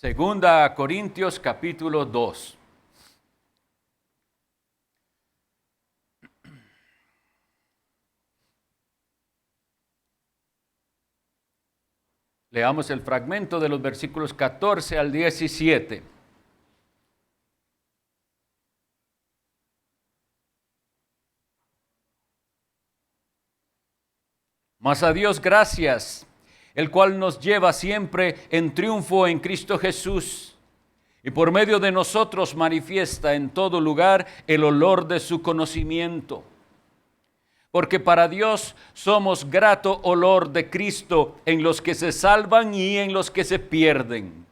Segunda a Corintios capítulo 2. Leamos el fragmento de los versículos 14 al 17. Mas a Dios gracias, el cual nos lleva siempre en triunfo en Cristo Jesús, y por medio de nosotros manifiesta en todo lugar el olor de su conocimiento. Porque para Dios somos grato olor de Cristo en los que se salvan y en los que se pierden.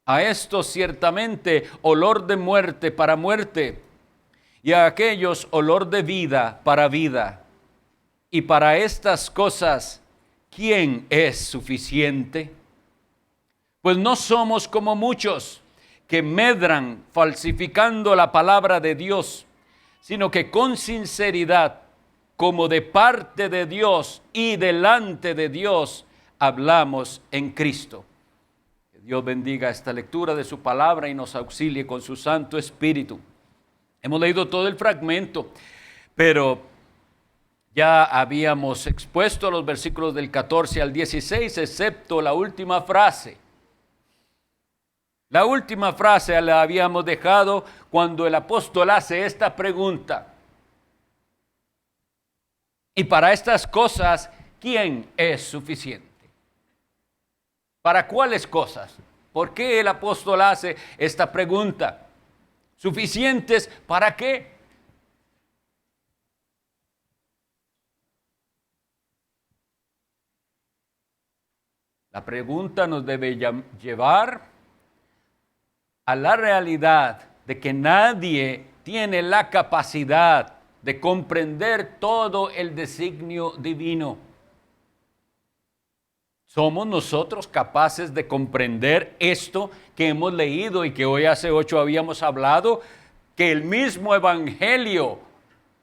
A estos ciertamente olor de muerte para muerte, y a aquellos olor de vida para vida. Y para estas cosas, ¿quién es suficiente? Pues no somos como muchos que medran falsificando la palabra de Dios, sino que con sinceridad, como de parte de Dios y delante de Dios, hablamos en Cristo. Que Dios bendiga esta lectura de su palabra y nos auxilie con su Santo Espíritu. Hemos leído todo el fragmento, pero ya habíamos expuesto los versículos del 14 al 16, excepto la última frase. La última frase la habíamos dejado cuando el apóstol hace esta pregunta. Y para estas cosas, ¿quién es suficiente? ¿Para cuáles cosas? ¿Por qué el apóstol hace esta pregunta? ¿Suficientes para qué? La pregunta nos debe llevar a la realidad de que nadie tiene la capacidad de comprender todo el designio divino. ¿Somos nosotros capaces de comprender esto que hemos leído y que hoy hace 8 habíamos hablado? Que el mismo evangelio,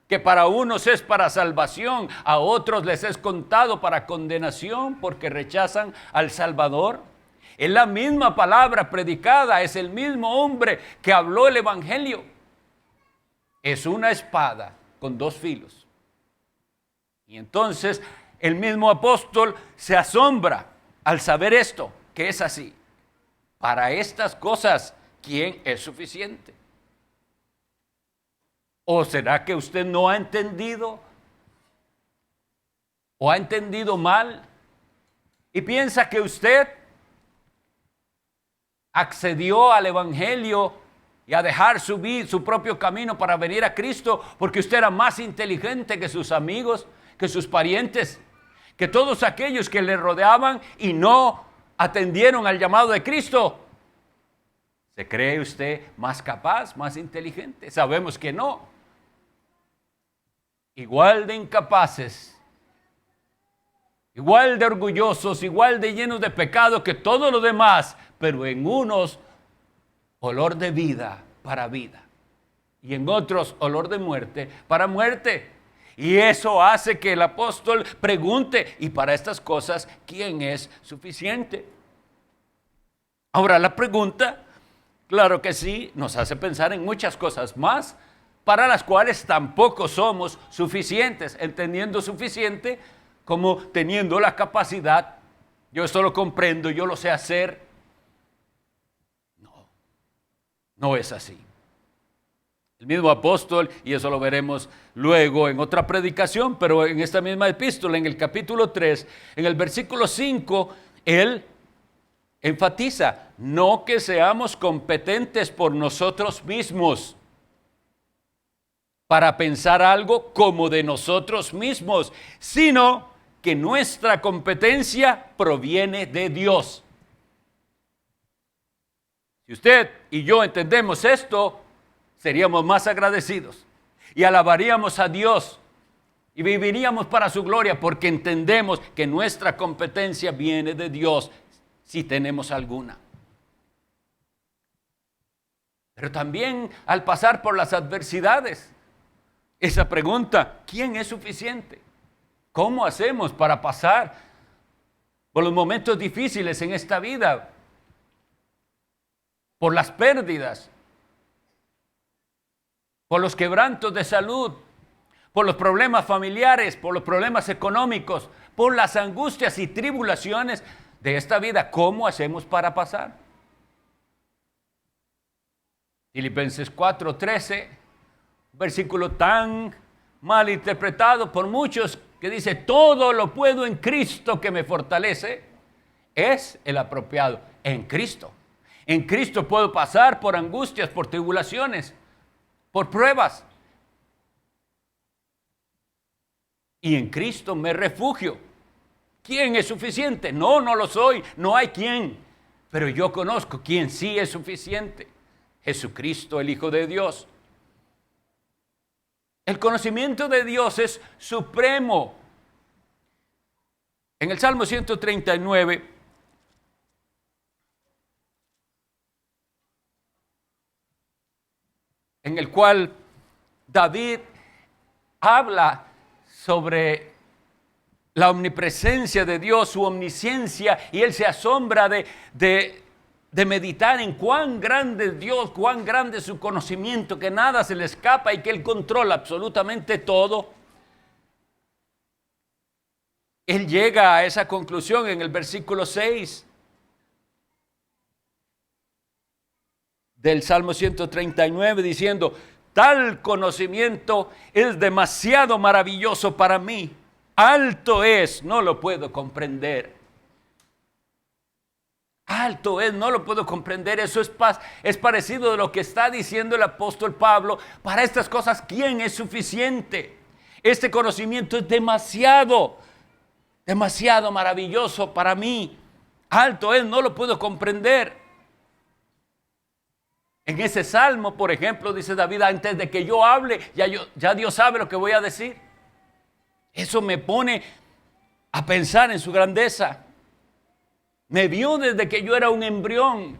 que para unos es para salvación, a otros les es contado para condenación porque rechazan al Salvador. Es la misma palabra predicada, es el mismo hombre que habló el evangelio. Es una espada con 2 filos. Y entonces el mismo apóstol se asombra al saber esto, que es así. Para estas cosas, ¿quién es suficiente? ¿O será que usted no ha entendido? ¿O ha entendido mal? Y piensa que usted accedió al evangelio y a dejar su propio camino para venir a Cristo porque usted era más inteligente que sus amigos, que sus parientes, que todos aquellos que le rodeaban y no atendieron al llamado de Cristo. ¿Se cree usted más capaz, más inteligente? Sabemos que no. Igual de incapaces, igual de orgullosos, igual de llenos de pecado que todos los demás, pero en unos olor de vida para vida y en otros olor de muerte para muerte. Y eso hace que el apóstol pregunte, ¿y para estas cosas quién es suficiente? Ahora la pregunta, claro que sí, nos hace pensar en muchas cosas más para las cuales tampoco somos suficientes, entendiendo suficiente como teniendo la capacidad, yo esto lo comprendo, yo lo sé hacer. No es así. El mismo apóstol, y eso lo veremos luego en otra predicación, pero en esta misma epístola, en el capítulo 3, en el versículo 5, él enfatiza, no que seamos competentes por nosotros mismos, para pensar algo como de nosotros mismos, sino que nuestra competencia proviene de Dios. Si usted y yo entendemos esto, seríamos más agradecidos y alabaríamos a Dios y viviríamos para su gloria porque entendemos que nuestra competencia viene de Dios si tenemos alguna. Pero también al pasar por las adversidades, esa pregunta, ¿quién es suficiente? ¿Cómo hacemos para pasar por los momentos difíciles en esta vida? por las pérdidas, por los quebrantos de salud, por los problemas familiares, por los problemas económicos, por las angustias y tribulaciones de esta vida. ¿Cómo hacemos para pasar? Filipenses 4:13, versículo tan mal interpretado por muchos, que dice: todo lo puedo en Cristo que me fortalece, es el apropiado. En Cristo. En Cristo puedo pasar por angustias, por tribulaciones, por pruebas. Y en Cristo me refugio. ¿Quién es suficiente? No, no lo soy. No hay quien. Pero yo conozco quién sí es suficiente. Jesucristo, el Hijo de Dios. El conocimiento de Dios es supremo. En el Salmo 139, en el cual David habla sobre la omnipresencia de Dios, su omnisciencia, y él se asombra de meditar en cuán grande es Dios, cuán grande es su conocimiento, que nada se le escapa y que él controla absolutamente todo. Él llega a esa conclusión en el versículo 6 del Salmo 139, diciendo: tal conocimiento es demasiado maravilloso para mí. Alto es, no lo puedo comprender. Alto es, no lo puedo comprender. Eso es parecido de lo que está diciendo el apóstol Pablo. Para estas cosas, ¿quién es suficiente? Este conocimiento es demasiado maravilloso para mí. Alto es, no lo puedo comprender. En ese salmo, por ejemplo, dice David: antes de que yo hable, ya Dios sabe lo que voy a decir. Eso me pone a pensar en su grandeza. Me vio desde que yo era un embrión.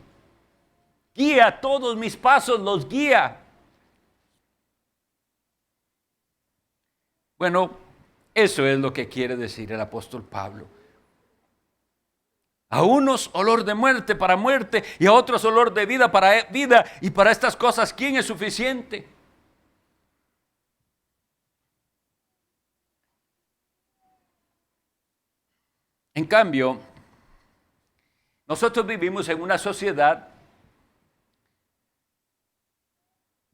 Guía todos mis pasos, los guía. Bueno, eso es lo que quiere decir el apóstol Pablo. A unos olor de muerte para muerte, y a otros olor de vida para vida. Y para estas cosas, ¿quién es suficiente? En cambio, nosotros vivimos en una sociedad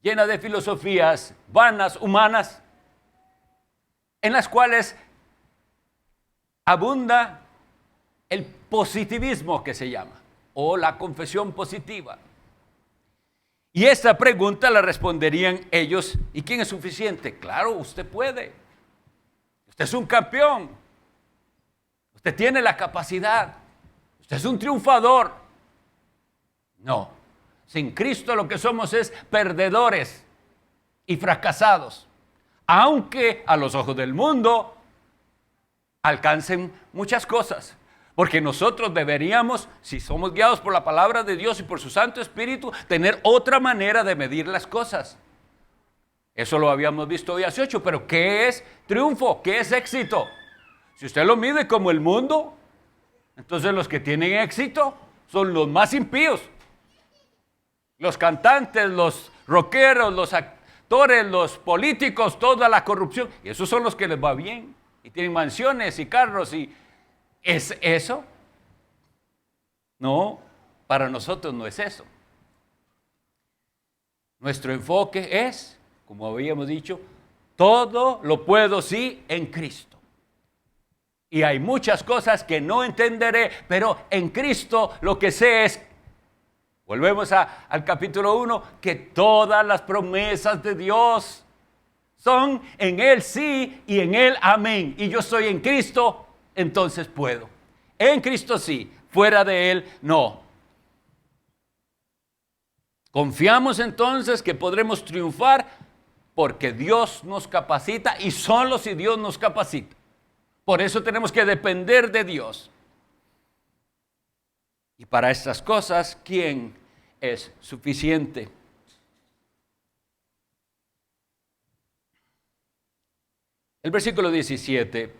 llena de filosofías vanas, humanas, en las cuales abunda el positivismo, que se llama, o la confesión positiva. Y esta pregunta la responderían ellos: ¿y quién es suficiente? Claro, usted puede. Usted es un campeón. Usted tiene la capacidad. Usted es un triunfador. No. Sin Cristo lo que somos es perdedores y fracasados. Aunque a los ojos del mundo alcancen muchas cosas. Porque nosotros deberíamos, si somos guiados por la palabra de Dios y por su Santo Espíritu, tener otra manera de medir las cosas. Eso lo habíamos visto hoy hace 8, pero ¿qué es triunfo? ¿Qué es éxito? Si usted lo mide como el mundo, entonces los que tienen éxito son los más impíos. Los cantantes, los rockeros, los actores, los políticos, toda la corrupción. Y esos son los que les va bien. Y tienen mansiones y carros y... ¿Es eso? No, para nosotros no es eso. Nuestro enfoque es, como habíamos dicho, todo lo puedo sí en Cristo. Y hay muchas cosas que no entenderé, pero en Cristo lo que sé es, volvemos al capítulo 1, que todas las promesas de Dios son en Él sí y en Él amén. Y yo estoy en Cristo, entonces puedo. En Cristo sí, fuera de Él no. Confiamos entonces que podremos triunfar porque Dios nos capacita, y solo si Dios nos capacita. Por eso tenemos que depender de Dios. Y para estas cosas, ¿quién es suficiente? El versículo 17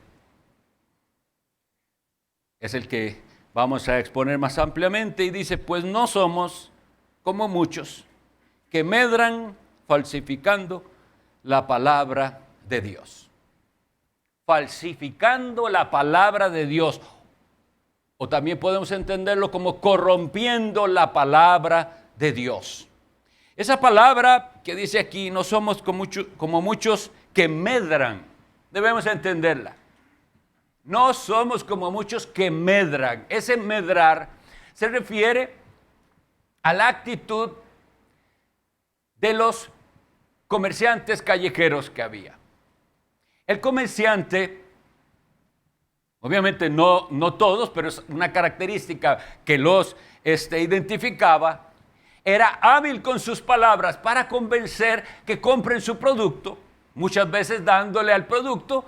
es el que vamos a exponer más ampliamente y dice: pues no somos como muchos que medran falsificando la palabra de Dios. Falsificando la palabra de Dios. O también podemos entenderlo como corrompiendo la palabra de Dios. Esa palabra que dice aquí, no somos como muchos que medran. Debemos entenderla. No somos como muchos que medran. Ese medrar se refiere a la actitud de los comerciantes callejeros que había. El comerciante, obviamente no todos, pero es una característica que los identificaba, era hábil con sus palabras para convencer que compren su producto, muchas veces dándole al producto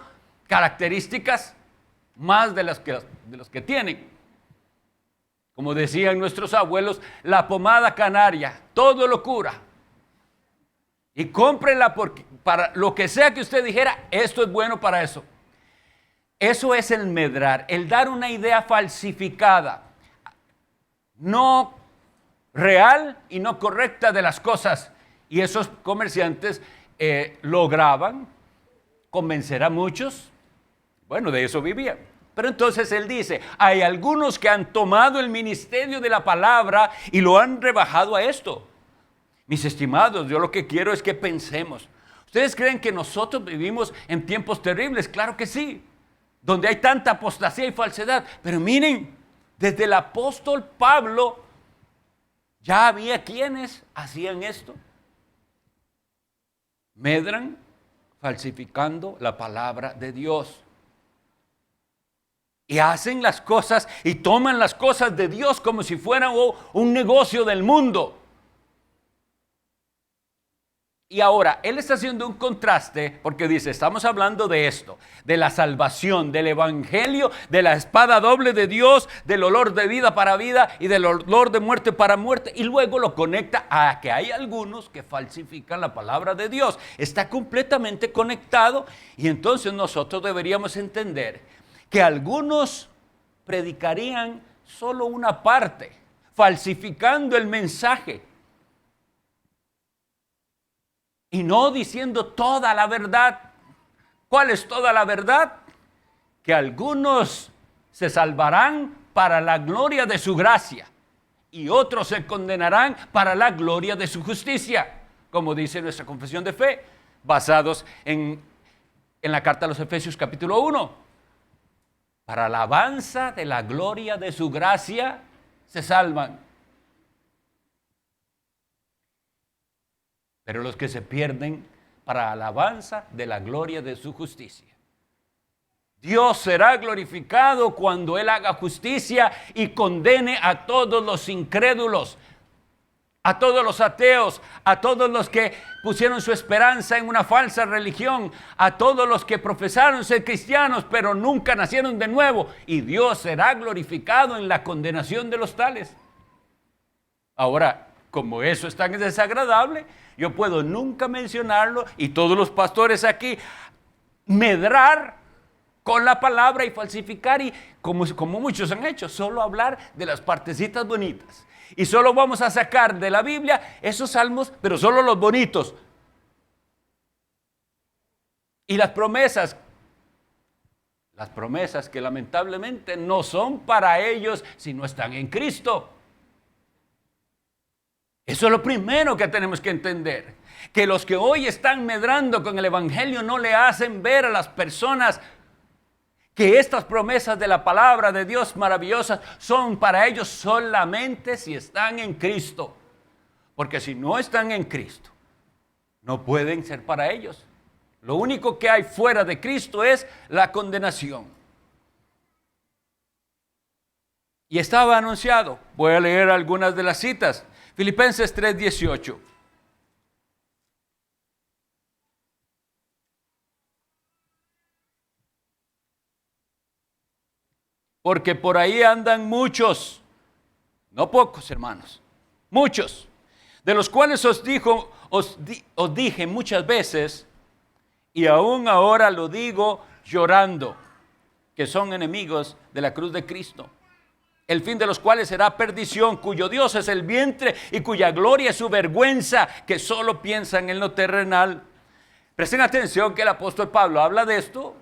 características más de los que tienen. Como decían nuestros abuelos, la pomada canaria, todo lo cura. Y cómprenla porque para lo que sea que usted dijera, esto es bueno para eso. Eso es el medrar, el dar una idea falsificada, no real y no correcta de las cosas. Y esos comerciantes lograban convencer a muchos. Bueno, de eso vivían. Pero entonces él dice, hay algunos que han tomado el ministerio de la palabra y lo han rebajado a esto. Mis estimados, yo lo que quiero es que pensemos. ¿Ustedes creen que nosotros vivimos en tiempos terribles? Claro que sí, donde hay tanta apostasía y falsedad. Pero miren, desde el apóstol Pablo ya había quienes hacían esto. Medran falsificando la palabra de Dios. Y hacen las cosas y toman las cosas de Dios como si fueran un negocio del mundo. Y ahora, él está haciendo un contraste porque dice, estamos hablando de esto, de la salvación, del evangelio, de la espada doble de Dios, del olor de vida para vida y del olor de muerte para muerte. Y luego lo conecta a que hay algunos que falsifican la palabra de Dios. Está completamente conectado y entonces nosotros deberíamos entender que algunos predicarían solo una parte, falsificando el mensaje. Y no diciendo toda la verdad. ¿Cuál es toda la verdad? Que algunos se salvarán para la gloria de su gracia y otros se condenarán para la gloria de su justicia, como dice nuestra confesión de fe, basados en la carta a los Efesios capítulo 1. Para alabanza de la gloria de su gracia se salvan. Pero los que se pierden para alabanza de la gloria de su justicia. Dios será glorificado cuando Él haga justicia y condene a todos los incrédulos, a todos los ateos, a todos los que pusieron su esperanza en una falsa religión, a todos los que profesaron ser cristianos pero nunca nacieron de nuevo. Y Dios será glorificado en la condenación de los tales. Ahora, como eso es tan desagradable, yo puedo nunca mencionarlo y todos los pastores aquí medrar con la palabra y falsificar y como muchos han hecho, solo hablar de las partecitas bonitas. Y solo vamos a sacar de la Biblia esos salmos, pero solo los bonitos. Y las promesas que lamentablemente no son para ellos si no están en Cristo. Eso es lo primero que tenemos que entender, que los que hoy están medrando con el evangelio no le hacen ver a las personas que estas promesas de la palabra de Dios maravillosas son para ellos solamente si están en Cristo. Porque si no están en Cristo, no pueden ser para ellos. Lo único que hay fuera de Cristo es la condenación. Y estaba anunciado. Voy a leer algunas de las citas. Filipenses 3:18. Porque por ahí andan muchos, no pocos hermanos, muchos, de los cuales os dije muchas veces, y aún ahora lo digo llorando, que son enemigos de la cruz de Cristo. el fin de los cuales será perdición, cuyo Dios es el vientre y cuya gloria es su vergüenza, que solo piensan en lo terrenal. Presten atención que el apóstol Pablo habla de esto,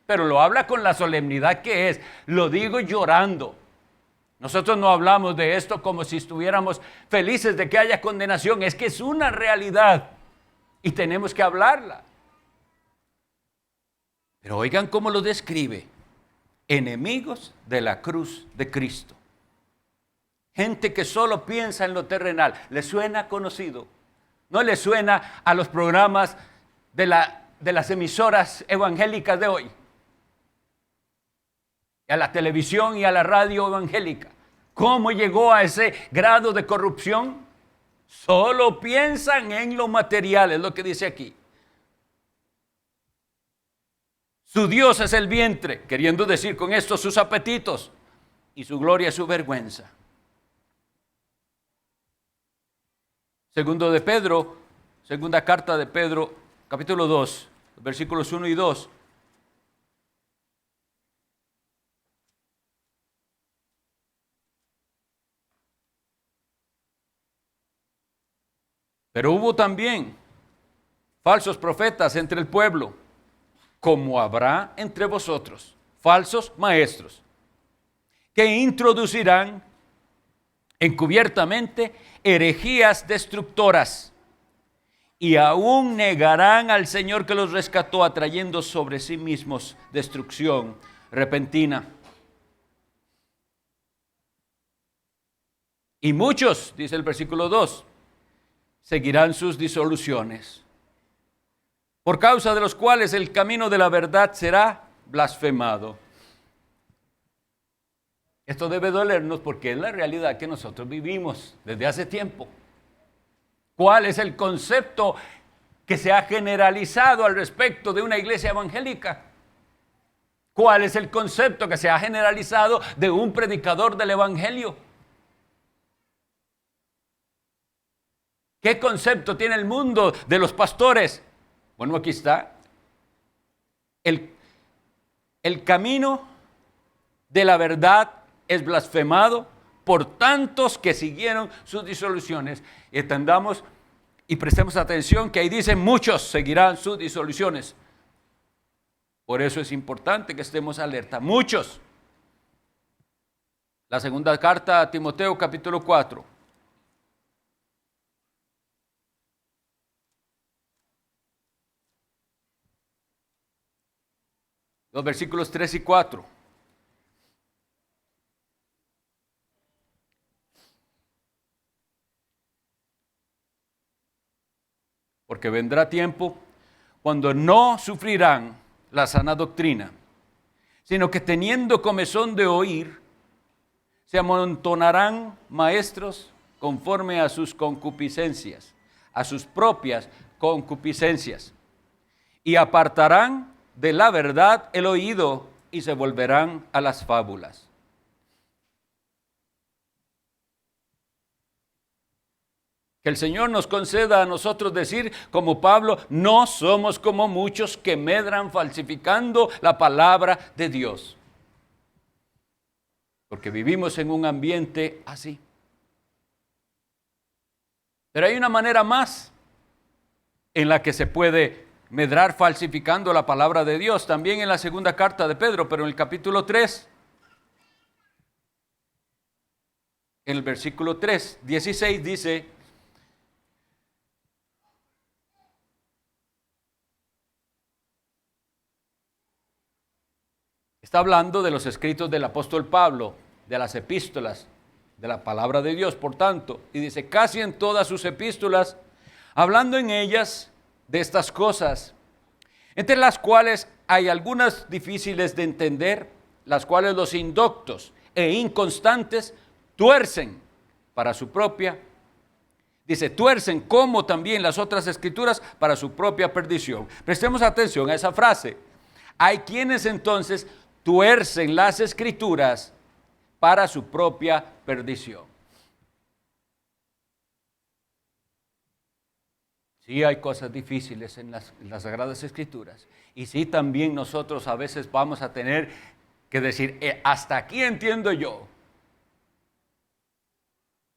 pero lo habla con la solemnidad que es. Lo digo llorando. Nosotros no hablamos de esto como si estuviéramos felices de que haya condenación. Es que es una realidad y tenemos que hablarla. Pero oigan cómo lo describe. Enemigos de la cruz de Cristo. Gente que solo piensa en lo terrenal. ¿Le suena conocido? ¿No le suena a los programas de las emisoras evangélicas de hoy? A la televisión y a la radio evangélica. ¿Cómo llegó a ese grado de corrupción? Solo piensan en lo material, es lo que dice aquí. Su Dios es el vientre, queriendo decir con esto sus apetitos, y su gloria es su vergüenza. Segunda carta de Pedro, capítulo 2, versículos 1 y 2. Pero hubo también falsos profetas entre el pueblo, como habrá entre vosotros falsos maestros, que introducirán encubiertamente herejías destructoras, y aún negarán al Señor que los rescató, atrayendo sobre sí mismos destrucción repentina. Y muchos, dice el versículo 2, seguirán sus disoluciones, por causa de los cuales el camino de la verdad será blasfemado. Esto debe dolernos porque es la realidad que nosotros vivimos desde hace tiempo. ¿Cuál es el concepto que se ha generalizado al respecto de una iglesia evangélica? ¿Cuál es el concepto que se ha generalizado de un predicador del evangelio? ¿Qué concepto tiene el mundo de los pastores? Bueno, aquí está. El camino de la verdad es blasfemado por tantos que siguieron sus disoluciones. Entendamos y prestemos atención que ahí dice muchos seguirán sus disoluciones. Por eso es importante que estemos alerta. Muchos. La segunda carta a Timoteo, capítulo 4. Los versículos 3 y 4. Porque vendrá tiempo cuando no sufrirán la sana doctrina, sino que teniendo comezón de oír, se amontonarán maestros conforme a sus concupiscencias, a sus propias concupiscencias, y apartarán de la verdad el oído y se volverán a las fábulas. Que el Señor nos conceda a nosotros decir, como Pablo, no somos como muchos que medran falsificando la palabra de Dios. Porque vivimos en un ambiente así. Pero hay una manera más en la que se puede medrar falsificando la palabra de Dios. También en la segunda carta de Pedro, pero en el capítulo 3, en el versículo 3, 16 dice: está hablando de los escritos del apóstol Pablo, de las epístolas, de la palabra de Dios, por tanto, y dice, casi en todas sus epístolas, hablando en ellas de estas cosas, entre las cuales hay algunas difíciles de entender, las cuales los indoctos e inconstantes tuercen para su propia, dice, tuercen como también las otras escrituras para su propia perdición. Prestemos atención a esa frase. Hay quienes entonces tuercen las escrituras para su propia perdición. Sí hay cosas difíciles en las Sagradas Escrituras. Y sí también nosotros a veces vamos a tener que decir, hasta aquí entiendo yo.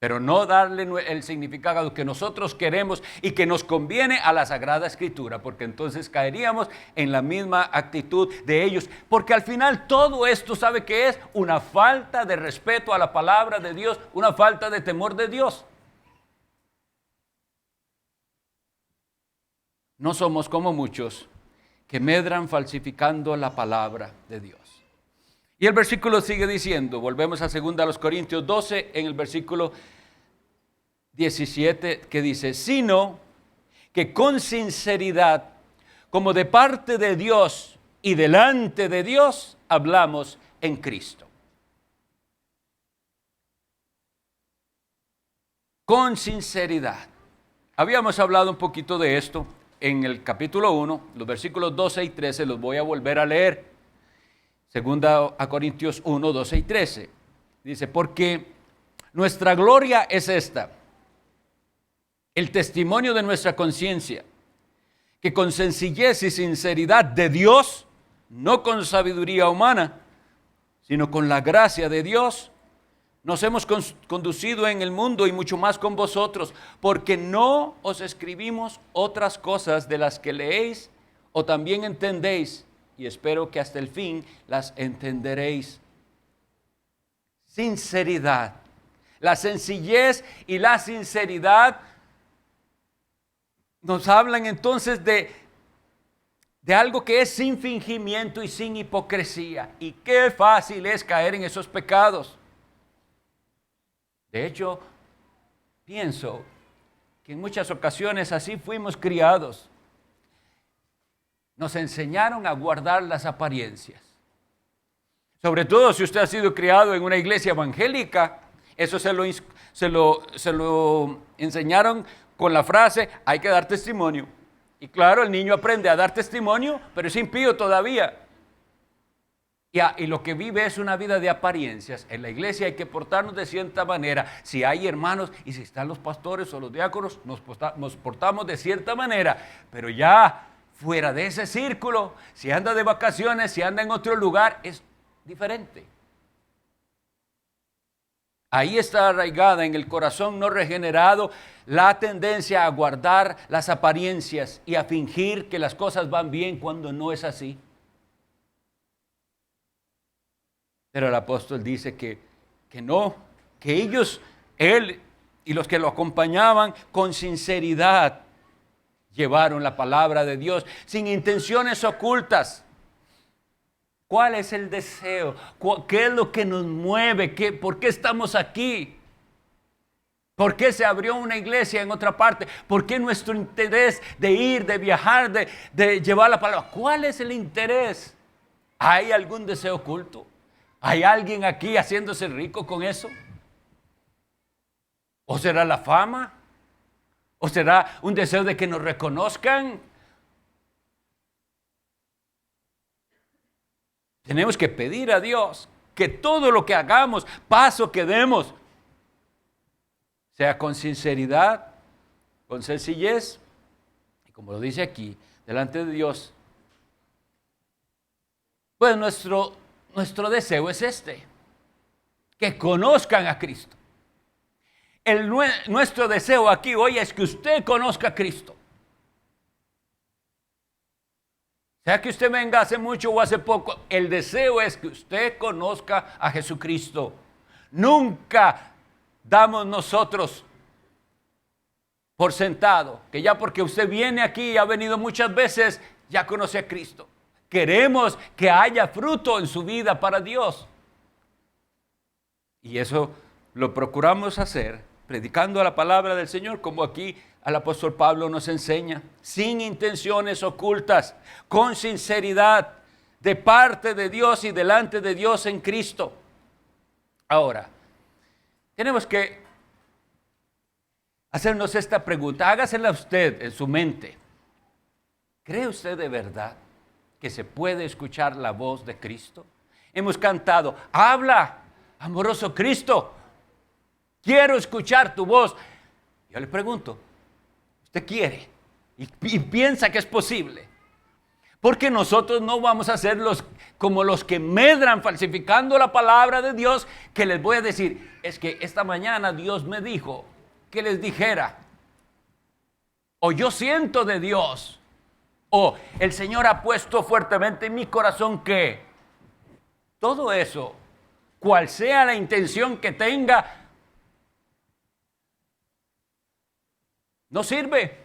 pero no darle el significado que nosotros queremos y que nos conviene a la Sagrada Escritura, porque entonces caeríamos en la misma actitud de ellos, porque al final todo esto, ¿sabe qué es? Una falta de respeto a la palabra de Dios, una falta de temor de Dios. No somos como muchos que medran falsificando la palabra de Dios. Y el versículo sigue diciendo, volvemos a 2 Corintios 12, en el versículo 17, que dice, sino que con sinceridad, como de parte de Dios y delante de Dios, hablamos en Cristo. Con sinceridad. Habíamos hablado un poquito de esto en el capítulo 1, los versículos 12 y 13, los voy a volver a leer. 2 Corintios 1, 12 y 13. Dice, porque nuestra gloria es esta, el testimonio de nuestra conciencia, que con sencillez y sinceridad de Dios, no con sabiduría humana, sino con la gracia de Dios, nos hemos conducido en el mundo y mucho más con vosotros, porque no os escribimos otras cosas de las que leéis o también entendéis, y espero que hasta el fin las entenderéis. Sinceridad. La sencillez y la sinceridad nos hablan entonces de algo que es sin fingimiento y sin hipocresía. Y qué fácil es caer en esos pecados. De hecho, pienso que en muchas ocasiones así fuimos criados. Nos enseñaron a guardar las apariencias. Sobre todo si usted ha sido criado en una iglesia evangélica, eso se lo enseñaron con la frase, hay que dar testimonio. Y claro, el niño aprende a dar testimonio, pero es impío todavía. Y lo que vive es una vida de apariencias. En la iglesia hay que portarnos de cierta manera. Si hay hermanos y si están los pastores o los diáconos, nos portamos de cierta manera. Pero ya fuera de ese círculo, si anda de vacaciones, si anda en otro lugar, es diferente. Ahí está arraigada en el corazón no regenerado la tendencia a guardar las apariencias y a fingir que las cosas van bien cuando no es así. Pero el apóstol dice que no, que ellos, él y los que lo acompañaban con sinceridad llevaron la palabra de Dios sin intenciones ocultas. ¿Cuál es el deseo? ¿Qué es lo que nos mueve? ¿Por qué estamos aquí? ¿Por qué se abrió una iglesia en otra parte? ¿Por qué nuestro interés de ir, de viajar, de llevar la palabra? ¿Cuál es el interés? ¿Hay algún deseo oculto? ¿Hay alguien aquí haciéndose rico con eso? ¿O será la fama? ¿O será un deseo de que nos reconozcan? Tenemos que pedir a Dios que todo lo que hagamos, paso que demos, sea con sinceridad, con sencillez, y como lo dice aquí, delante de Dios. Pues nuestro deseo es este, que conozcan a Cristo. Nuestro deseo aquí hoy es que usted conozca a Cristo. Sea que usted venga hace mucho o hace poco, el deseo es que usted conozca a Jesucristo. Nunca damos nosotros por sentado que ya porque usted viene aquí y ha venido muchas veces, ya conoce a Cristo. Queremos que haya fruto en su vida para Dios. Y eso lo procuramos hacer predicando la palabra del Señor, como aquí el apóstol Pablo nos enseña, sin intenciones ocultas, con sinceridad, de parte de Dios y delante de Dios en Cristo. Ahora, tenemos que hacernos esta pregunta, hágasela usted en su mente. ¿Cree usted de verdad que se puede escuchar la voz de Cristo? Hemos cantado, habla, amoroso Cristo, quiero escuchar tu voz. Yo le pregunto, ¿usted quiere y piensa que es posible? Porque nosotros no vamos a ser como los que medran falsificando la palabra de Dios, que les voy a decir, es que esta mañana Dios me dijo que les dijera, o yo siento de Dios, o el Señor ha puesto fuertemente en mi corazón que todo eso, cual sea la intención que tenga, no sirve.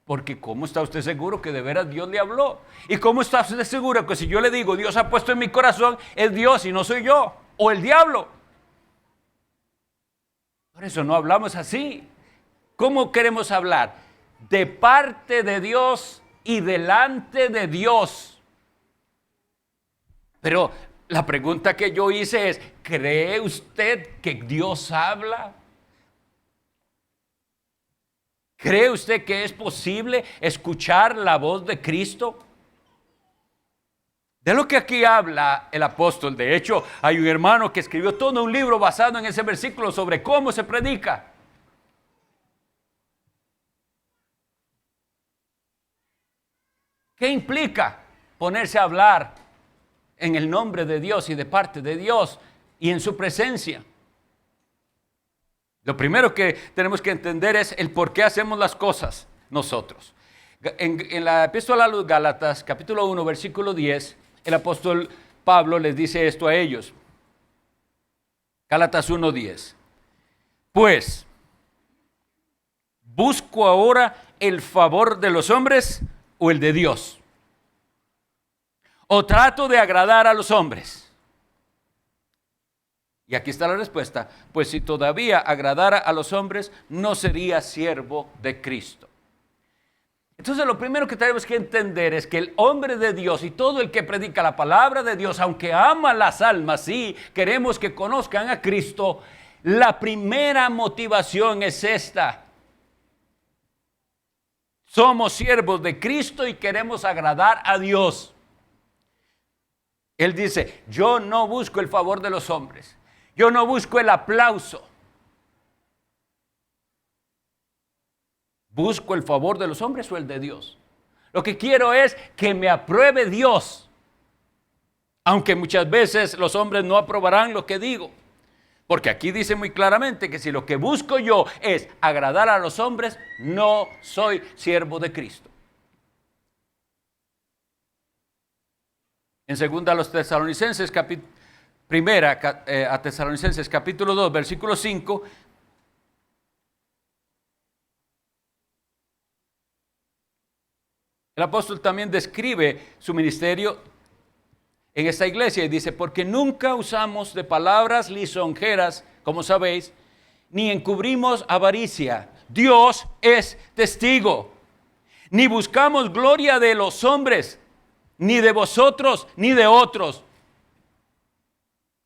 Porque ¿cómo está usted seguro que de veras Dios le habló? ¿Y cómo está usted seguro que si yo le digo Dios ha puesto en mi corazón, es Dios y no soy yo o el diablo? Por eso no hablamos así. ¿Cómo queremos hablar? De parte de Dios y delante de Dios. Pero la pregunta que yo hice es, ¿cree usted que Dios habla? ¿Cree usted que es posible escuchar la voz de Cristo? De lo que aquí habla el apóstol. De hecho, hay un hermano que escribió todo un libro basado en ese versículo sobre cómo se predica. ¿Qué implica ponerse a hablar en el nombre de Dios y de parte de Dios y en su presencia? Lo primero que tenemos que entender es el por qué hacemos las cosas nosotros. En la epístola a los Gálatas, capítulo 1, versículo 10, el apóstol Pablo les dice esto a ellos. Gálatas 1, 10. Pues, ¿busco ahora el favor de los hombres o el de Dios? ¿O trato de agradar a los hombres? Y aquí está la respuesta, pues si todavía agradara a los hombres, no sería siervo de Cristo. Entonces lo primero que tenemos que entender es que el hombre de Dios y todo el que predica la palabra de Dios, aunque ama las almas, sí, queremos que conozcan a Cristo, la primera motivación es esta. Somos siervos de Cristo y queremos agradar a Dios. Él dice, yo no busco el favor de los hombres. Yo no busco el aplauso. ¿Busco el favor de los hombres o el de Dios? Lo que quiero es que me apruebe Dios. Aunque muchas veces los hombres no aprobarán lo que digo. Porque aquí dice muy claramente que si lo que busco yo es agradar a los hombres, no soy siervo de Cristo. En segunda a los Tesalonicenses, a Tesalonicenses capítulo 2, versículo 5, el apóstol también describe su ministerio en esta iglesia y dice, porque nunca usamos de palabras lisonjeras, como sabéis, ni encubrimos avaricia. Dios es testigo. Ni buscamos gloria de los hombres, ni de vosotros, ni de otros.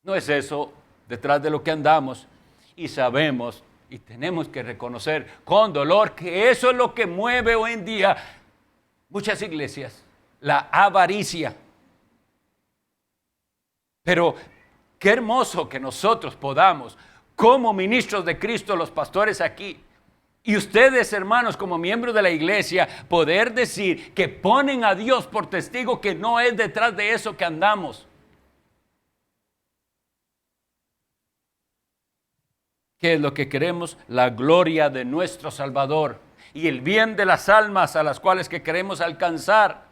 No es eso detrás de lo que andamos y sabemos y tenemos que reconocer con dolor que eso es lo que mueve hoy en día muchas iglesias, la avaricia. Pero qué hermoso que nosotros podamos, como ministros de Cristo, los pastores aquí, y ustedes, hermanos, como miembros de la iglesia, poder decir que ponen a Dios por testigo que no es detrás de eso que andamos. ¿Qué es lo que queremos? La gloria de nuestro Salvador y el bien de las almas a las cuales que queremos alcanzar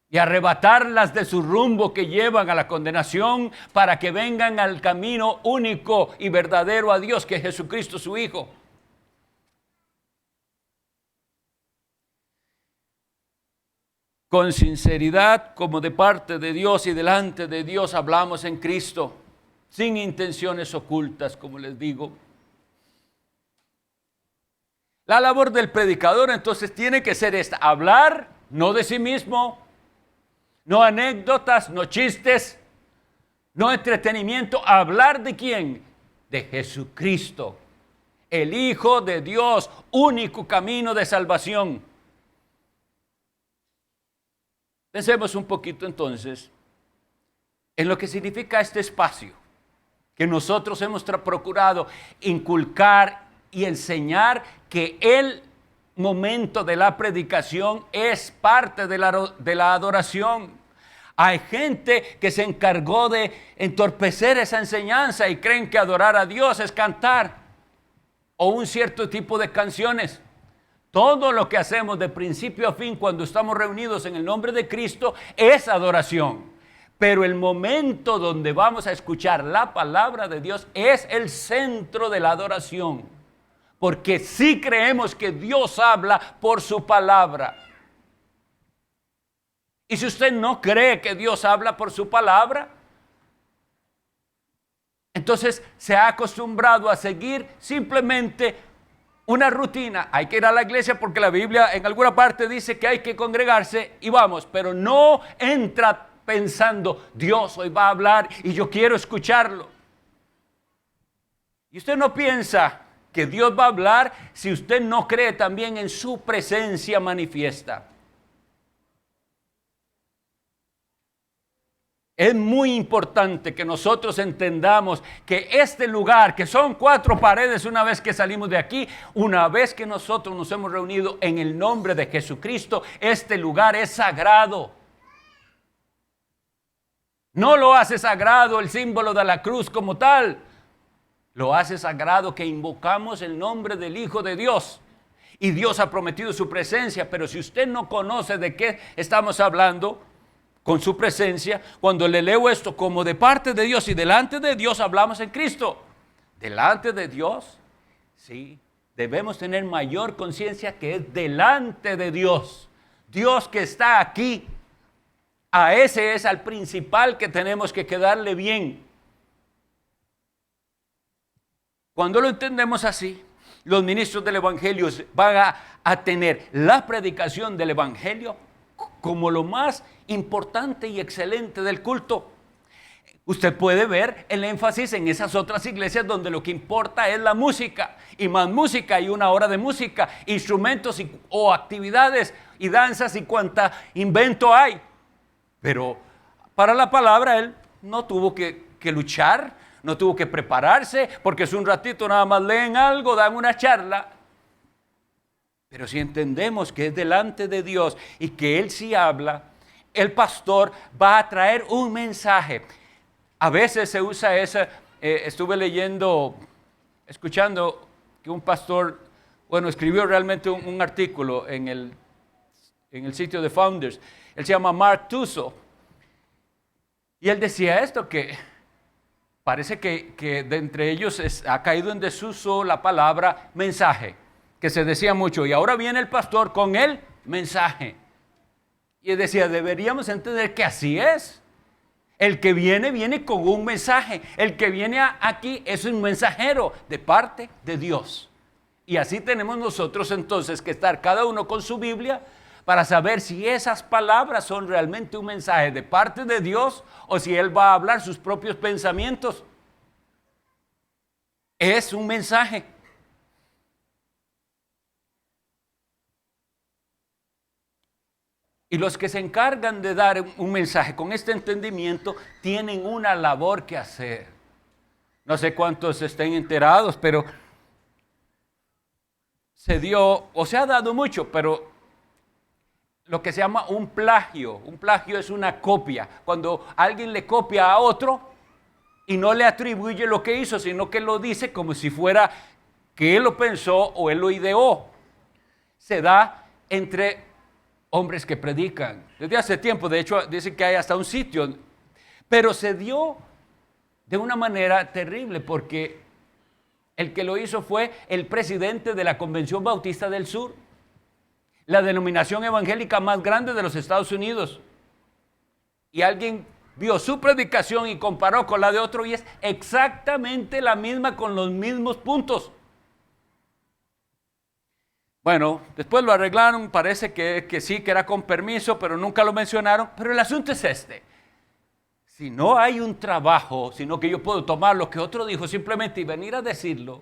y arrebatarlas de su rumbo que llevan a la condenación para que vengan al camino único y verdadero a Dios, que es Jesucristo su Hijo. Con sinceridad, como de parte de Dios y delante de Dios, hablamos en Cristo, sin intenciones ocultas, como les digo. La labor del predicador entonces tiene que ser esta: hablar no de sí mismo, no anécdotas, no chistes, no entretenimiento. ¿Hablar de quién? De Jesucristo, el Hijo de Dios, único camino de salvación. Pensemos un poquito entonces en lo que significa este espacio que nosotros hemos procurado inculcar y enseñar, que Él momento de la predicación es parte de la adoración. Hay gente que se encargó de entorpecer esa enseñanza y creen que adorar a Dios es cantar o un cierto tipo de canciones. Todo lo que hacemos de principio a fin cuando estamos reunidos en el nombre de Cristo es adoración. Pero el momento donde vamos a escuchar la palabra de Dios es el centro de la adoración. Porque sí creemos que Dios habla por su palabra. Y si usted no cree que Dios habla por su palabra, entonces se ha acostumbrado a seguir simplemente una rutina. Hay que ir a la iglesia porque la Biblia en alguna parte dice que hay que congregarse y vamos, pero no entra pensando, Dios hoy va a hablar y yo quiero escucharlo. Y usted no piensa que Dios va a hablar si usted no cree también en su presencia manifiesta. Es muy importante que nosotros entendamos que este lugar, que son 4 paredes una vez que salimos de aquí, una vez que nosotros nos hemos reunido en el nombre de Jesucristo, este lugar es sagrado. No lo hace sagrado el símbolo de la cruz como tal. Lo hace sagrado que invocamos el nombre del Hijo de Dios. Y Dios ha prometido su presencia, pero si usted no conoce de qué estamos hablando con su presencia, cuando le leo esto como de parte de Dios y delante de Dios hablamos en Cristo. Delante de Dios, sí, debemos tener mayor conciencia que es delante de Dios. Dios que está aquí. A ese es al principal que tenemos que quedarle bien. Cuando lo entendemos así, los ministros del Evangelio van a tener la predicación del Evangelio como lo más importante y excelente del culto. Usted puede ver el énfasis en esas otras iglesias donde lo que importa es la música, y más música y una hora de música, instrumentos o actividades y danzas y cuanta invento hay. Pero para la palabra él no tuvo que luchar, no tuvo que prepararse, porque es un ratito nada más leen algo, dan una charla. Pero si entendemos que es delante de Dios y que Él sí habla, el pastor va a traer un mensaje. A veces se usa esa, estuve escuchando que un pastor, escribió realmente un artículo en el sitio de Founders. Él se llama Mark Tuso. Y él decía esto, que parece que de entre ellos ha caído en desuso la palabra mensaje, que se decía mucho, y ahora viene el pastor con el mensaje. Y él decía, deberíamos entender que así es. El que viene con un mensaje. El que viene aquí es un mensajero de parte de Dios. Y así tenemos nosotros entonces que estar cada uno con su Biblia para saber si esas palabras son realmente un mensaje de parte de Dios o si Él va a hablar sus propios pensamientos. Es un mensaje. Y los que se encargan de dar un mensaje con este entendimiento tienen una labor que hacer. No sé cuántos estén enterados, pero se dio, o se ha dado mucho, pero lo que se llama un plagio. Un plagio es una copia. Cuando alguien le copia a otro y no le atribuye lo que hizo, sino que lo dice como si fuera que él lo pensó o él lo ideó. Se da entre hombres que predican. Desde hace tiempo, de hecho, dicen que hay hasta un sitio. Pero se dio de una manera terrible porque el que lo hizo fue el presidente de la Convención Bautista del Sur, la denominación evangélica más grande de los Estados Unidos. Y alguien vio su predicación y comparó con la de otro y es exactamente la misma con los mismos puntos. Bueno, después lo arreglaron, parece que sí, que era con permiso, pero nunca lo mencionaron. Pero el asunto es este. Si no hay un trabajo, sino que yo puedo tomar lo que otro dijo simplemente y venir a decirlo,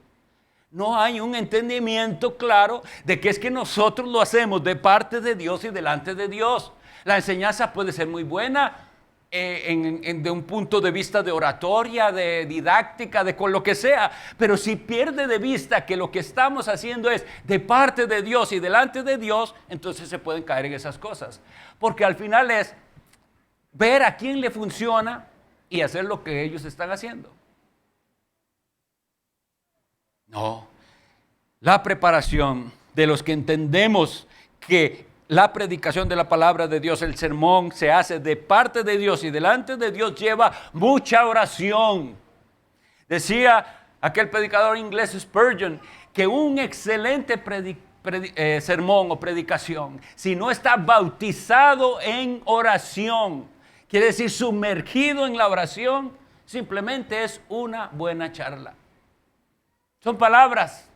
no hay un entendimiento claro de que es que nosotros lo hacemos de parte de Dios y delante de Dios. La enseñanza puede ser muy buena, de un punto de vista de oratoria, de didáctica, de con lo que sea, pero si pierde de vista que lo que estamos haciendo es de parte de Dios y delante de Dios, entonces se pueden caer en esas cosas, porque al final es ver a quién le funciona y hacer lo que ellos están haciendo. No, la preparación de los que entendemos que la predicación de la palabra de Dios, el sermón, se hace de parte de Dios y delante de Dios, lleva mucha oración. Decía aquel predicador inglés Spurgeon que un excelente sermón o predicación, si no está bautizado en oración, quiere decir sumergido en la oración, simplemente es una buena charla. Son palabras.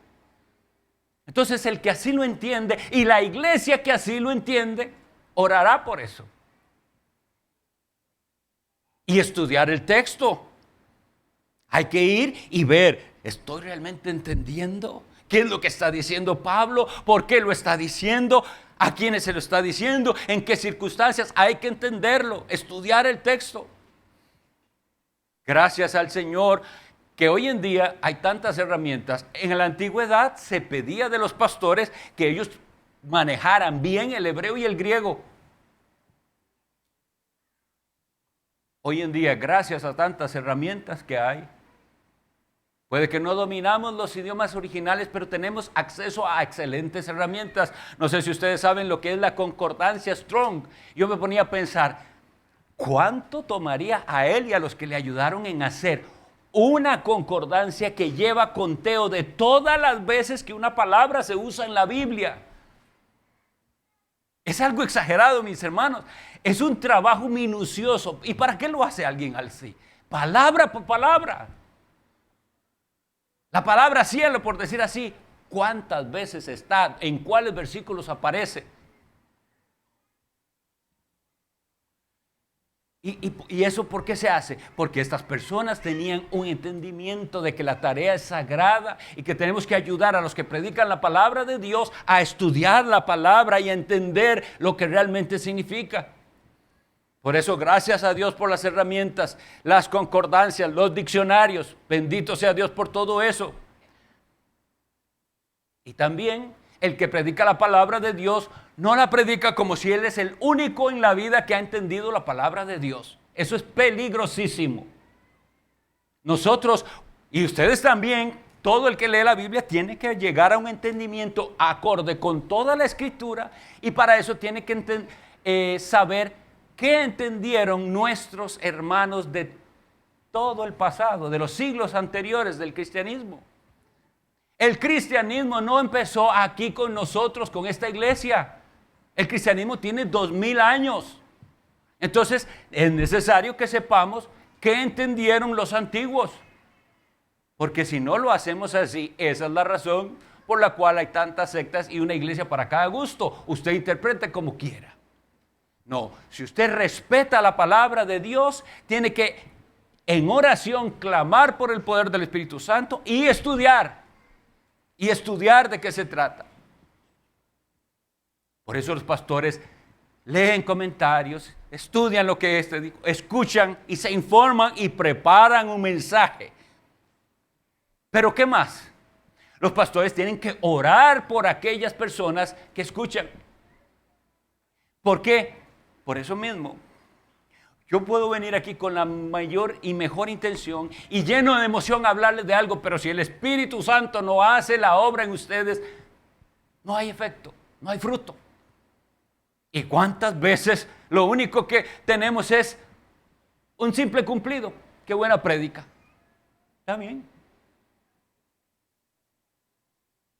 Entonces el que así lo entiende y la iglesia que así lo entiende, orará por eso. Y estudiar el texto. Hay que ir y ver, ¿estoy realmente entendiendo? ¿Qué es lo que está diciendo Pablo? ¿Por qué lo está diciendo? ¿A quiénes se lo está diciendo? ¿En qué circunstancias? Hay que entenderlo, estudiar el texto. Gracias al Señor que hoy en día hay tantas herramientas. En la antigüedad se pedía de los pastores que ellos manejaran bien el hebreo y el griego. Hoy en día, gracias a tantas herramientas que hay, puede que no dominamos los idiomas originales, pero tenemos acceso a excelentes herramientas. No sé si ustedes saben lo que es la concordancia Strong. Yo me ponía a pensar, ¿cuánto tomaría a él y a los que le ayudaron en hacer una concordancia que lleva conteo de todas las veces que una palabra se usa en la Biblia? Es algo exagerado, mis hermanos. Es un trabajo minucioso. ¿Y para qué lo hace alguien así? Palabra por palabra. La palabra cielo, por decir así, ¿cuántas veces está? ¿En cuáles versículos aparece? ¿Y eso por qué se hace? Porque estas personas tenían un entendimiento de que la tarea es sagrada y que tenemos que ayudar a los que predican la palabra de Dios a estudiar la palabra y a entender lo que realmente significa. Por eso, gracias a Dios por las herramientas, las concordancias, los diccionarios. Bendito sea Dios por todo eso. Y también el que predica la palabra de Dios no la predica como si él es el único en la vida que ha entendido la palabra de Dios. Eso es peligrosísimo. Nosotros, y ustedes también, todo el que lee la Biblia tiene que llegar a un entendimiento acorde con toda la Escritura, y para eso tiene que saber qué entendieron nuestros hermanos de todo el pasado, de los siglos anteriores del cristianismo. El cristianismo no empezó aquí con nosotros, con esta iglesia. El cristianismo tiene 2000 años. Entonces es necesario que sepamos qué entendieron los antiguos. Porque si no lo hacemos así, esa es la razón por la cual hay tantas sectas y una iglesia para cada gusto. Usted interprete como quiera. No, si usted respeta la palabra de Dios, tiene que en oración clamar por el poder del Espíritu Santo y estudiar. Y estudiar de qué se trata. Por eso los pastores leen comentarios, estudian lo que dijo, escuchan y se informan y preparan un mensaje. Pero ¿qué más? Los pastores tienen que orar por aquellas personas que escuchan. ¿Por qué? Por eso mismo. Yo puedo venir aquí con la mayor y mejor intención y lleno de emoción a hablarles de algo, pero si el Espíritu Santo no hace la obra en ustedes, no hay efecto, no hay fruto. ¿Y cuántas veces lo único que tenemos es un simple cumplido? ¡Qué buena prédica! ¿Está bien?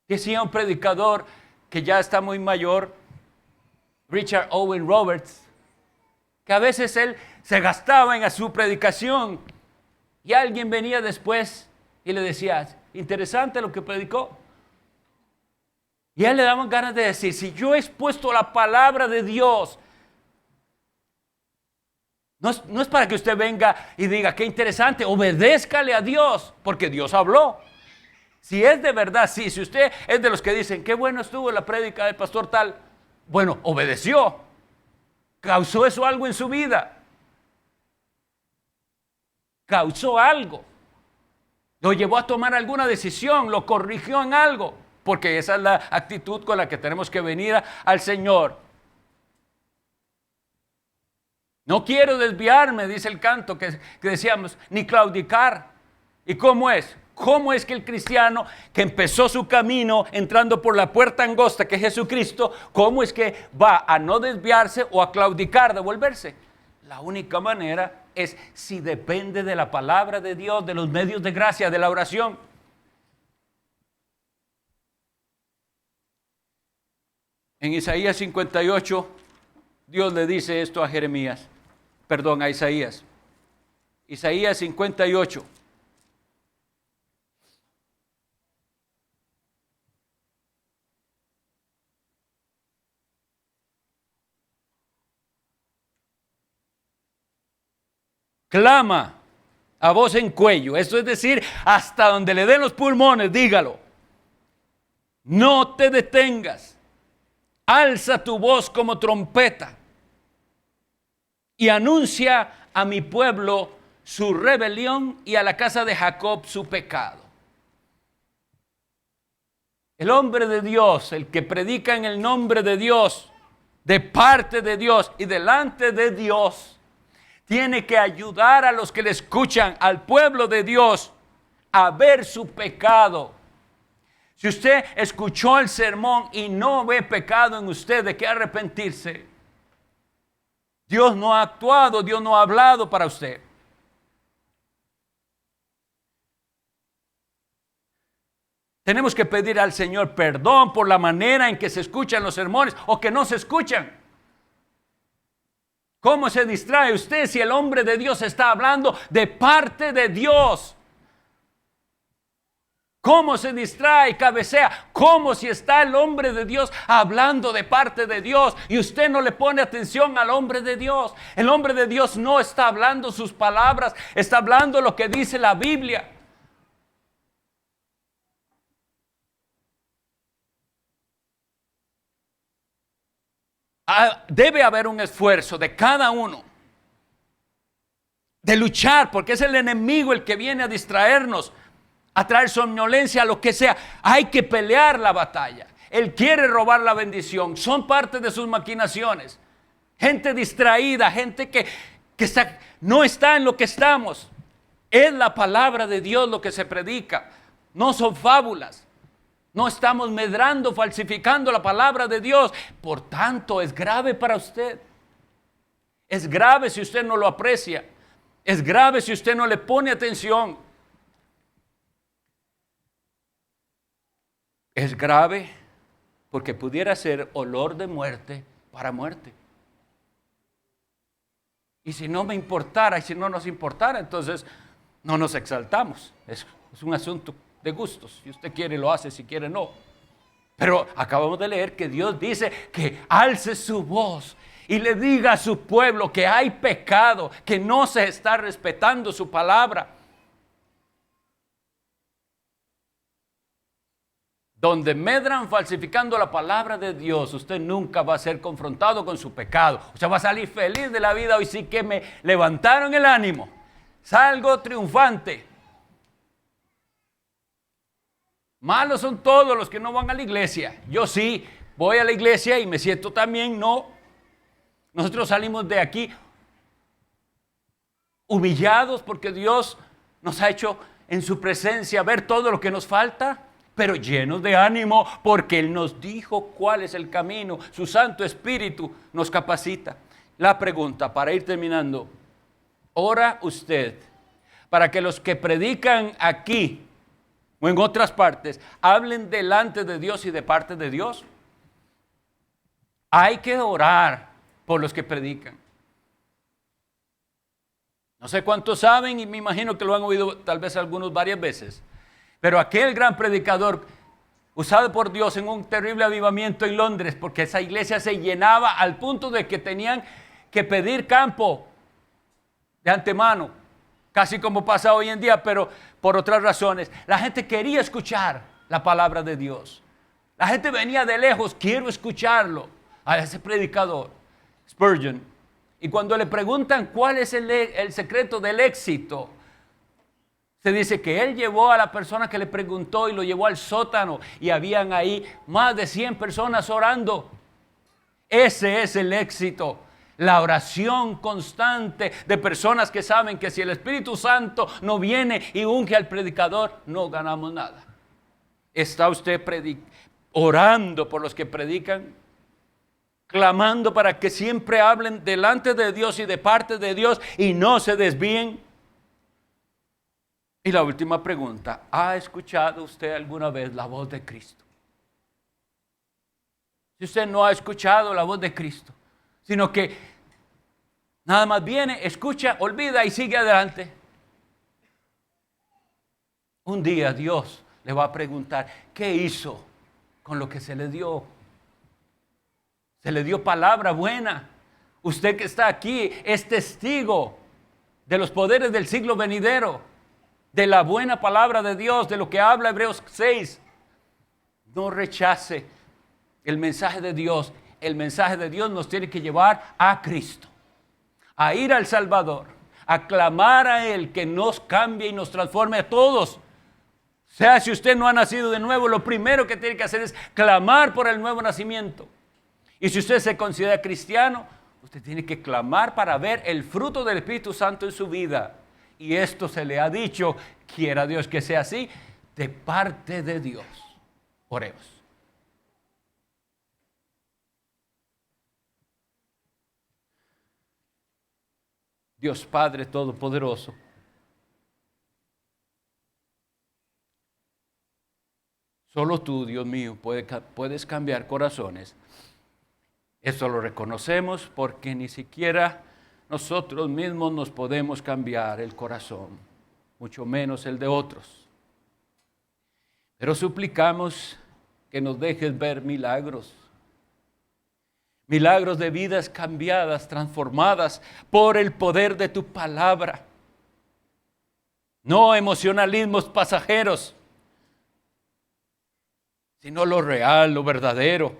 Decía un predicador que ya está muy mayor, Richard Owen Roberts, que a veces él se gastaba en su predicación y alguien venía después y le decía, interesante lo que predicó. Y a él le daban ganas de decir, si yo he expuesto la palabra de Dios, no es para que usted venga y diga, qué interesante, obedézcale a Dios, porque Dios habló. Si es de verdad, sí, si usted es de los que dicen, qué bueno estuvo la prédica del pastor tal, bueno, obedeció. ¿Causó eso algo en su vida? causó algo. Lo llevó a tomar alguna decisión, lo corrigió en algo, porque esa es la actitud con la que tenemos que venir al Señor. No quiero desviarme, dice el canto que decíamos, ni claudicar. ¿Y cómo es? ¿Cómo es que el cristiano que empezó su camino entrando por la puerta angosta que es Jesucristo, cómo es que va a no desviarse o a claudicar, devolverse? La única manera es si depende de la palabra de Dios, de los medios de gracia, de la oración. En Isaías 58, Dios le dice esto a a Isaías. Isaías 58. Clama a voz en cuello, esto es decir, hasta donde le den los pulmones, dígalo. No te detengas, alza tu voz como trompeta y anuncia a mi pueblo su rebelión y a la casa de Jacob su pecado. El hombre de Dios, el que predica en el nombre de Dios, de parte de Dios y delante de Dios, tiene que ayudar a los que le escuchan, al pueblo de Dios, a ver su pecado. Si usted escuchó el sermón y no ve pecado en usted, ¿de qué arrepentirse? Dios no ha actuado, Dios no ha hablado para usted. Tenemos que pedir al Señor perdón por la manera en que se escuchan los sermones o que no se escuchan. ¿Cómo se distrae usted si el hombre de Dios está hablando de parte de Dios? ¿Cómo se distrae y cabecea? ¿Cómo si está el hombre de Dios hablando de parte de Dios y usted no le pone atención al hombre de Dios? El hombre de Dios no está hablando sus palabras, está hablando lo que dice la Biblia. Debe haber un esfuerzo de cada uno de luchar, porque es el enemigo el que viene a distraernos, a traer somnolencia, a lo que sea. Hay que pelear la batalla. Él quiere robar la bendición, son parte de sus maquinaciones. Gente distraída, gente que no está en lo que estamos. Es la palabra de Dios lo que se predica, no son fábulas. No estamos medrando, falsificando la palabra de Dios. Por tanto, es grave para usted. Es grave si usted no lo aprecia. Es grave si usted no le pone atención. Es grave porque pudiera ser olor de muerte para muerte. Y si no me importara y si no nos importara, entonces no nos exaltamos. Es un asunto de gustos. Si usted quiere lo hace, si quiere no. Pero acabamos de leer que Dios dice que alce su voz y le diga a su pueblo que hay pecado, que no se está respetando su palabra. Donde medran falsificando la palabra de Dios, usted nunca va a ser confrontado con su pecado. Usted va a salir feliz de la vida. Hoy sí que me levantaron el ánimo. Salgo triunfante. Malos son todos los que no van a la iglesia. Yo sí voy a la iglesia y me siento también, no. Nosotros salimos de aquí humillados porque Dios nos ha hecho en su presencia ver todo lo que nos falta, pero llenos de ánimo porque Él nos dijo cuál es el camino. Su Santo Espíritu nos capacita. La pregunta para ir terminando: ¿ora usted para que los que predican aquí o en otras partes hablen delante de Dios y de parte de Dios? Hay que orar por los que predican. No sé cuántos saben, y me imagino que lo han oído tal vez algunos varias veces, pero aquel gran predicador usado por Dios en un terrible avivamiento en Londres, porque esa iglesia se llenaba al punto de que tenían que pedir campo de antemano, casi como pasa hoy en día, pero por otras razones. La gente quería escuchar la palabra de Dios. La gente venía de lejos, quiero escucharlo, a ese predicador, Spurgeon. Y cuando le preguntan cuál es el secreto del éxito, Se dice que él llevó a la persona que le preguntó y lo llevó al sótano y habían ahí más de 100 personas orando. Ese es el éxito. La oración constante de personas que saben que si el Espíritu Santo no viene y unge al predicador, no ganamos nada. ¿Está usted orando por los que predican? Clamando para que siempre hablen delante de Dios y de parte de Dios y no se desvíen. Y la última pregunta, ¿ha escuchado usted alguna vez la voz de Cristo? Si usted no ha escuchado la voz de Cristo, sino que nada más viene, escucha, olvida y sigue adelante, un día Dios le va a preguntar, ¿qué hizo con lo que se le dio? Se le dio palabra buena. Usted que está aquí es testigo de los poderes del siglo venidero, de la buena palabra de Dios, de lo que habla Hebreos 6. No rechace el mensaje de Dios. El mensaje de Dios nos tiene que llevar a Cristo, a ir al Salvador, a clamar a Él que nos cambie y nos transforme a todos. O sea, si usted no ha nacido de nuevo, lo primero que tiene que hacer es clamar por el nuevo nacimiento. Y si usted se considera cristiano, usted tiene que clamar para ver el fruto del Espíritu Santo en su vida. Y esto se le ha dicho, quiera Dios que sea así, de parte de Dios. Oremos. Dios Padre Todopoderoso, solo tú, Dios mío, puedes cambiar corazones. Esto lo reconocemos porque ni siquiera nosotros mismos nos podemos cambiar el corazón, mucho menos el de otros. Pero suplicamos que nos dejes ver milagros. Milagros de vidas cambiadas, transformadas por el poder de tu palabra. No emocionalismos pasajeros, sino lo real, lo verdadero.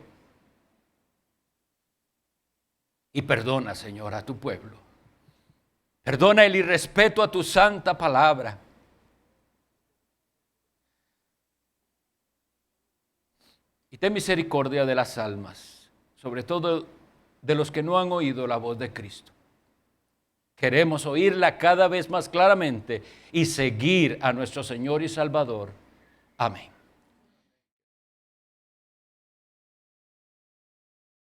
Y perdona, Señor, a tu pueblo. Perdona el irrespeto a tu santa palabra. Y ten misericordia de las almas, sobre todo de los que no han oído la voz de Cristo. Queremos oírla cada vez más claramente y seguir a nuestro Señor y Salvador. Amén.